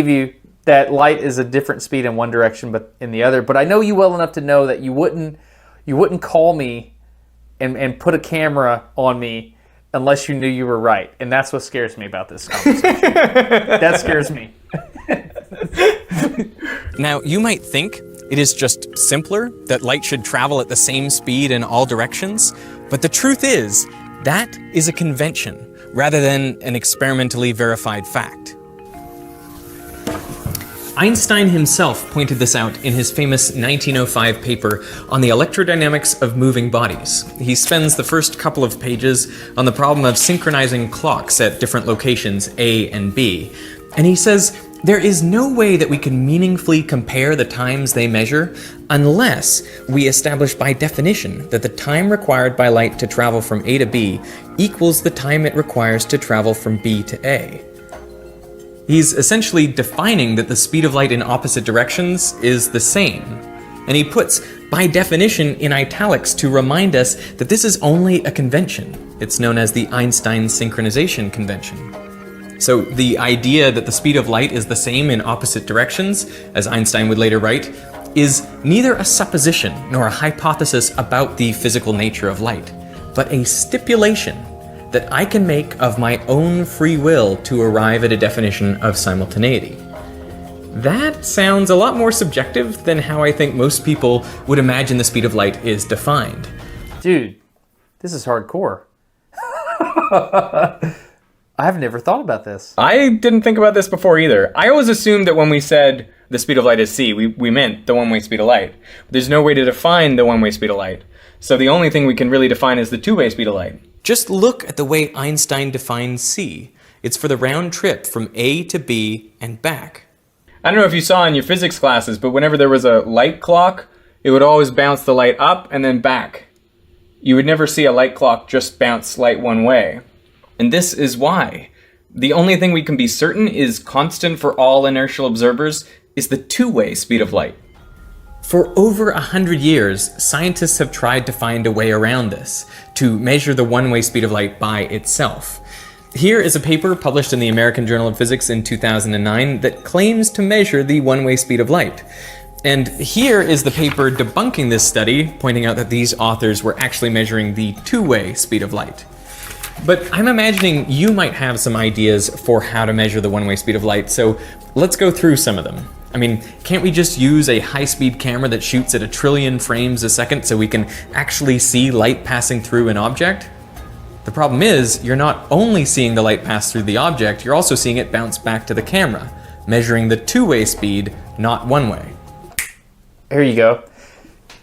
you that light is a different speed in one direction but in the other. But I know you well enough to know that you wouldn't call me and put a camera on me unless you knew you were right. And that's what scares me about this conversation. That scares me. Now, you might think it is just simpler that light should travel at the same speed in all directions, but the truth is, that is a convention. rather than an experimentally verified fact. Einstein himself pointed this out in his famous 1905 paper on the electrodynamics of moving bodies. He spends the first couple of pages on the problem of synchronizing clocks at different locations, A and B. And he says, there is no way that we can meaningfully compare the times they measure unless we establish by definition that the time required by light to travel from A to B equals the time it requires to travel from B to A. He's essentially defining that the speed of light in opposite directions is the same. And he puts, by definition, in italics to remind us that this is only a convention. It's known as the Einstein synchronization convention. So the idea that the speed of light is the same in opposite directions, as Einstein would later write, is neither a supposition nor a hypothesis about the physical nature of light, but a stipulation that I can make of my own free will to arrive at a definition of simultaneity. That sounds a lot more subjective than how I think most people would imagine the speed of light is defined. Dude, this is hardcore. I've never thought about this. I didn't think about this before either. I always assumed that when we said the speed of light is c, we meant the one-way speed of light. There's no way to define the one-way speed of light. So the only thing we can really define is the two-way speed of light. Just look at the way Einstein defined c. It's for the round trip from A to B and back. I don't know if you saw in your physics classes, but whenever there was a light clock, it would always bounce the light up and then back. You would never see a light clock just bounce light one way. And this is why. The only thing we can be certain is constant for all inertial observers is the two-way speed of light. For over 100 years, scientists have tried to find a way around this, to measure the one-way speed of light by itself. Here is a paper published in the American Journal of Physics in 2009 that claims to measure the one-way speed of light. And here is the paper debunking this study, pointing out that these authors were actually measuring the two-way speed of light. But I'm imagining you might have some ideas for how to measure the one-way speed of light, so let's go through some of them. I mean, can't we just use a high-speed camera that shoots at 1 trillion frames a second so we can actually see light passing through an object? The problem is, you're not only seeing the light pass through the object, you're also seeing it bounce back to the camera, measuring the two-way speed, not one-way. Here you go.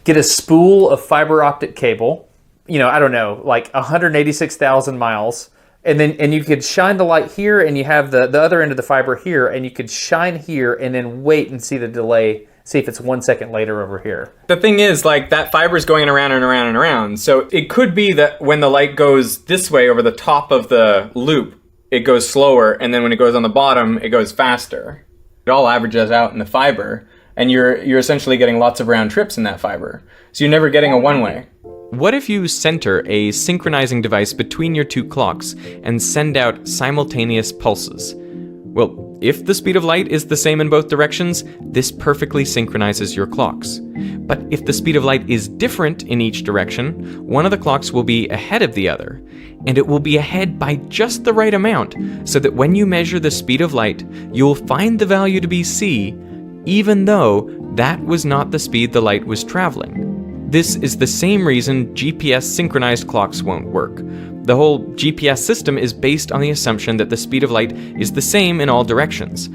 Get a spool of fiber optic cable, I don't know, like 186,000 miles, and you could shine the light here, and you have the other end of the fiber here, and you could shine here and then wait and see the delay, see if it's 1 second later over here. The thing is, like, that fiber is going around and around and around, so it could be that when the light goes this way over the top of the loop, it goes slower, and then when it goes on the bottom, it goes faster. It all averages out in the fiber, and you're essentially getting lots of round trips in that fiber. So you're never getting a one-way. What if you center a synchronizing device between your two clocks and send out simultaneous pulses? Well, if the speed of light is the same in both directions, this perfectly synchronizes your clocks. But if the speed of light is different in each direction, one of the clocks will be ahead of the other, and it will be ahead by just the right amount, so that when you measure the speed of light, you'll find the value to be c, even though that was not the speed the light was traveling. This is the same reason GPS synchronized clocks won't work. The whole GPS system is based on the assumption that the speed of light is the same in all directions.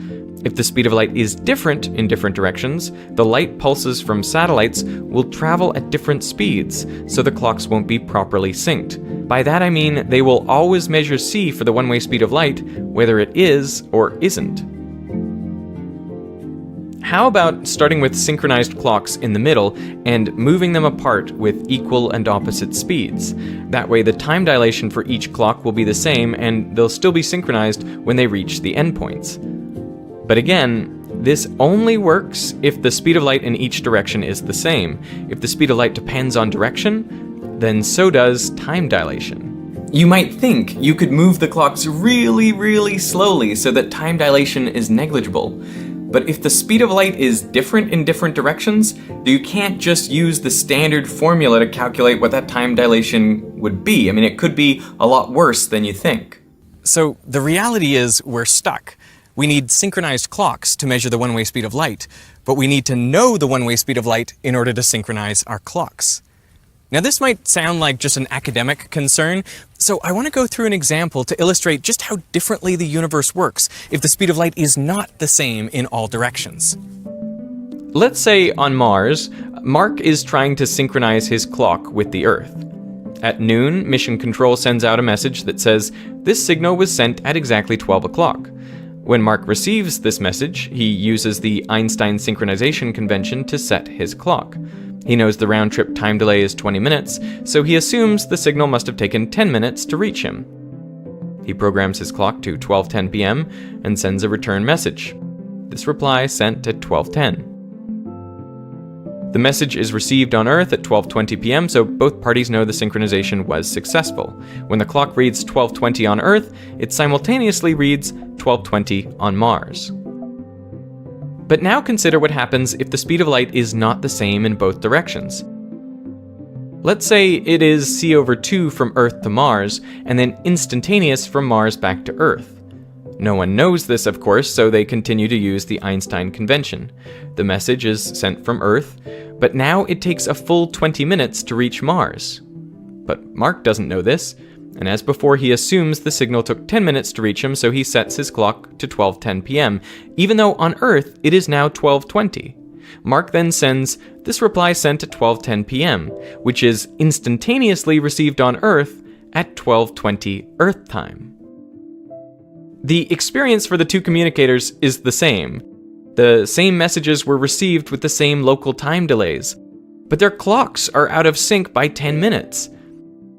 If the speed of light is different in different directions, the light pulses from satellites will travel at different speeds, so the clocks won't be properly synced. By that I mean they will always measure c for the one-way speed of light, whether it is or isn't. How about starting with synchronized clocks in the middle and moving them apart with equal and opposite speeds? That way the time dilation for each clock will be the same and they'll still be synchronized when they reach the endpoints. But again, this only works if the speed of light in each direction is the same. If the speed of light depends on direction, then so does time dilation. You might think you could move the clocks really, really slowly so that time dilation is negligible. But if the speed of light is different in different directions, you can't just use the standard formula to calculate what that time dilation would be. I mean, it could be a lot worse than you think. So the reality is we're stuck. We need synchronized clocks to measure the one-way speed of light, but we need to know the one-way speed of light in order to synchronize our clocks. Now this might sound like just an academic concern, so I want to go through an example to illustrate just how differently the universe works if the speed of light is not the same in all directions. Let's say on Mars, Mark is trying to synchronize his clock with the Earth. At noon, Mission Control sends out a message that says, this signal was sent at exactly 12 o'clock. When Mark receives this message, he uses the Einstein synchronization convention to set his clock. He knows the round-trip time delay is 20 minutes, so he assumes the signal must have taken 10 minutes to reach him. He programs his clock to 12:10 p.m. and sends a return message. This reply sent at 12:10. The message is received on Earth at 12:20 p.m., so both parties know the synchronization was successful. When the clock reads 12:20 on Earth, it simultaneously reads 12:20 on Mars. But now consider what happens if the speed of light is not the same in both directions. Let's say it is c/2 from Earth to Mars, and then instantaneous from Mars back to Earth. No one knows this, of course, so they continue to use the Einstein convention. The message is sent from Earth, but now it takes a full 20 minutes to reach Mars. But Mark doesn't know this, and as before, he assumes the signal took 10 minutes to reach him, so he sets his clock to 12:10 p.m., even though on Earth it is now 12:20. Mark then sends this reply sent at 12:10 p.m., which is instantaneously received on Earth at 12:20 Earth time. The experience for the two communicators is the same. The same messages were received with the same local time delays, but their clocks are out of sync by 10 minutes.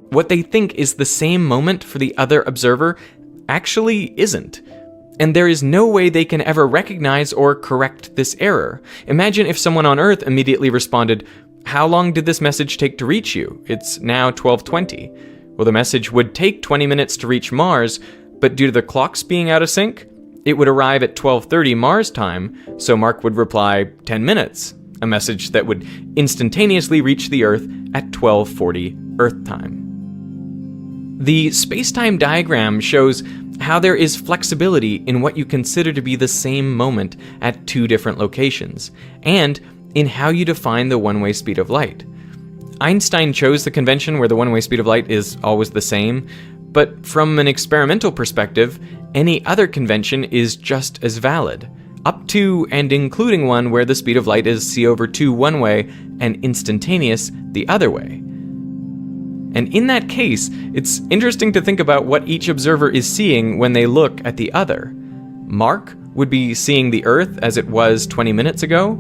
What they think is the same moment for the other observer actually isn't. And there is no way they can ever recognize or correct this error. Imagine if someone on Earth immediately responded, "How long did this message take to reach you? It's now 12:20. Well, the message would take 20 minutes to reach Mars, but due to the clocks being out of sync, it would arrive at 12:30 Mars time, so Mark would reply 10 minutes, a message that would instantaneously reach the Earth at 12:40 Earth time. The space-time diagram shows how there is flexibility in what you consider to be the same moment at two different locations, and in how you define the one-way speed of light. Einstein chose the convention where the one-way speed of light is always the same, but from an experimental perspective, any other convention is just as valid, up to and including one where the speed of light is c/2 one way and instantaneous the other way. And in that case, it's interesting to think about what each observer is seeing when they look at the other. Mark would be seeing the Earth as it was 20 minutes ago,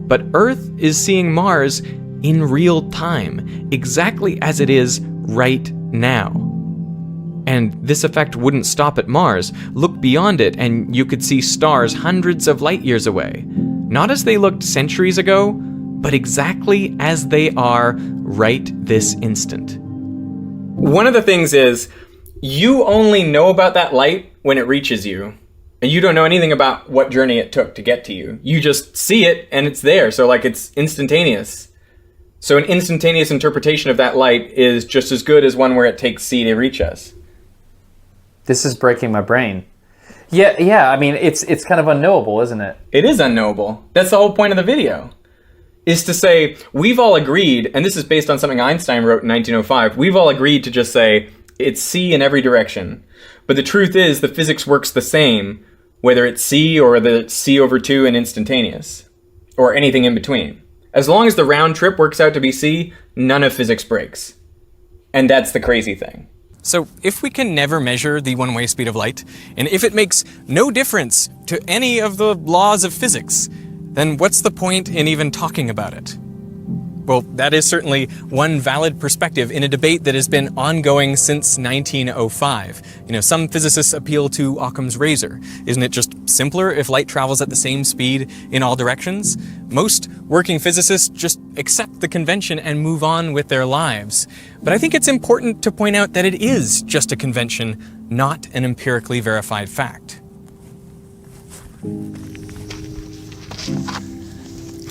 but Earth is seeing Mars in real time, exactly as it is right now. And this effect wouldn't stop at Mars. Look beyond it and you could see stars hundreds of light years away. Not as they looked centuries ago, but exactly as they are right this instant. One of the things is, you only know about that light when it reaches you. And you don't know anything about what journey it took to get to you. You just see it and it's there, so like it's instantaneous. So an instantaneous interpretation of that light is just as good as one where it takes C to reach us. This is breaking my brain. Yeah, I mean, it's kind of unknowable, isn't it? It is unknowable. That's the whole point of the video. Is to say, we've all agreed, and this is based on something Einstein wrote in 1905, we've all agreed to just say, it's C in every direction. But the truth is, the physics works the same, whether it's C or the c/2 and instantaneous, or anything in between. As long as the round trip works out to be C, none of physics breaks. And that's the crazy thing. So if we can never measure the one-way speed of light, and if it makes no difference to any of the laws of physics, then what's the point in even talking about it? Well, that is certainly one valid perspective in a debate that has been ongoing since 1905. Some physicists appeal to Occam's razor. Isn't it just simpler if light travels at the same speed in all directions? Most working physicists just accept the convention and move on with their lives. But I think it's important to point out that it is just a convention, not an empirically verified fact.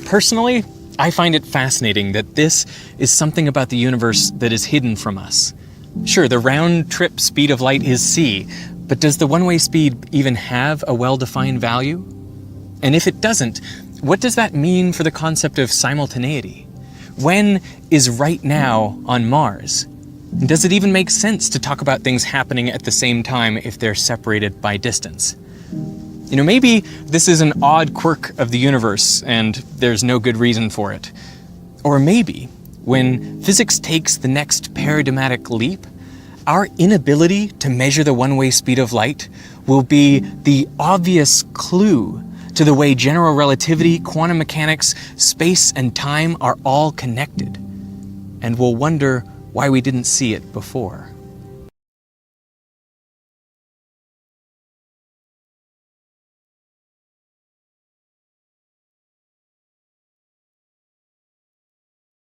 Personally, I find it fascinating that this is something about the universe that is hidden from us. Sure, the round-trip speed of light is c, but does the one-way speed even have a well-defined value? And if it doesn't, what does that mean for the concept of simultaneity? When is right now on Mars? And does it even make sense to talk about things happening at the same time if they're separated by distance? You know, maybe this is an odd quirk of the universe and there's no good reason for it. Or maybe, when physics takes the next paradigmatic leap, our inability to measure the one-way speed of light will be the obvious clue to the way general relativity, quantum mechanics, space, and time are all connected. And we'll wonder why we didn't see it before.